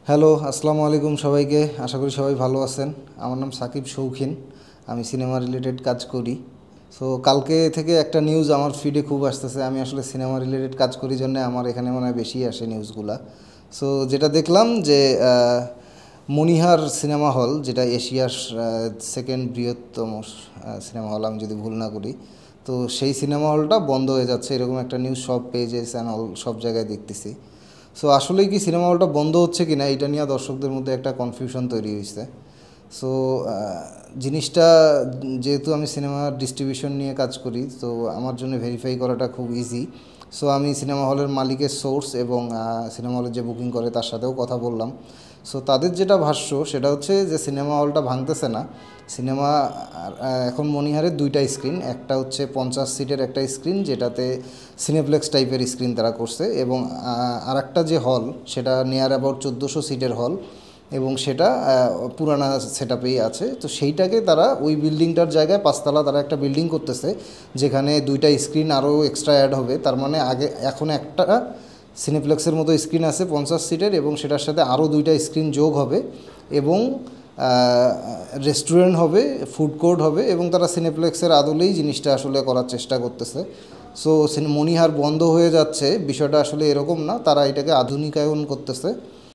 Hello, আসসালামু আলাইকুম সবাইকে। আশা করি সবাই ভালো আছেন। আমার নাম সাকিব শৌখিন। আমি সিনেমা রিলেটেড কাজ করি। সো কালকে থেকে একটা নিউজ আমার ফিডে খুব আসতেছে। আমি আসলে সিনেমা রিলেটেড কাজ করি জন্য আমার এখানে মনে হয় বেশি আসে নিউজগুলা। সো যেটা দেখলাম যে মনিহার সিনেমা হল, যেটা এশিয়ার সেকেন্ড বৃহত্তম সিনেমা হল আমি যদি ভুল না করি, তো সেই সিনেমা হলটা বন্ধ হয়ে যাচ্ছে, এরকম একটা নিউজ সব পেজে চ্যানেল সব জায়গায় দেখতেছি। সো আসলেই কি সিনেমা হলটা বন্ধ হচ্ছে কি না এটা নিয়ে দর্শকদের মধ্যে একটা কনফিউশন তৈরি হয়েছে। সো জিনিসটা, যেহেতু আমি সিনেমা ডিস্ট্রিবিউশন নিয়ে কাজ করি, তো আমার জন্য ভেরিফাই করাটা খুব ইজি। সো আমি সিনেমা হলের মালিকের সোর্স এবং সিনেমা হলের যে বুকিং করে তার সাথেও কথা বললাম। সো তাদের যেটা ভাষ্য সেটা হচ্ছে যে সিনেমা হলটা ভাঙতেছে না। সিনেমা এখন মনিহারের দুইটা স্ক্রিন, একটা হচ্ছে 50 সিটের একটা স্ক্রিন যেটাতে সিনেপ্লেক্স টাইপের স্ক্রিন তারা করছে, এবং আরেকটা যে হল সেটা নিয়ার অ্যাবাউট 1400 সিটের হল, এবং সেটা পুরানা সেট আপেই আছে। তো সেইটাকে তারা ওই বিল্ডিংটার জায়গায় পাঁচতলা তারা একটা বিল্ডিং করতেছে, যেখানে দুইটা স্ক্রিন আরও এক্সট্রা অ্যাড হবে। তার মানে এখন একটা সিনেপ্লেক্সের মতো স্ক্রিন আছে 50 সিটের, এবং সেটার সাথে আরও দুইটা স্ক্রিন যোগ হবে, এবং রেস্টুরেন্ট হবে, ফুড কোর্ট হবে, এবং তারা সিনেপ্লেক্সের আদলেই জিনিসটা আসলে করার চেষ্টা করতেছে। সো মনিহার বন্ধ হয়ে যাচ্ছে বিষয়টা আসলে এরকম না, তারা এটাকে আধুনিকায়ন করতেছে।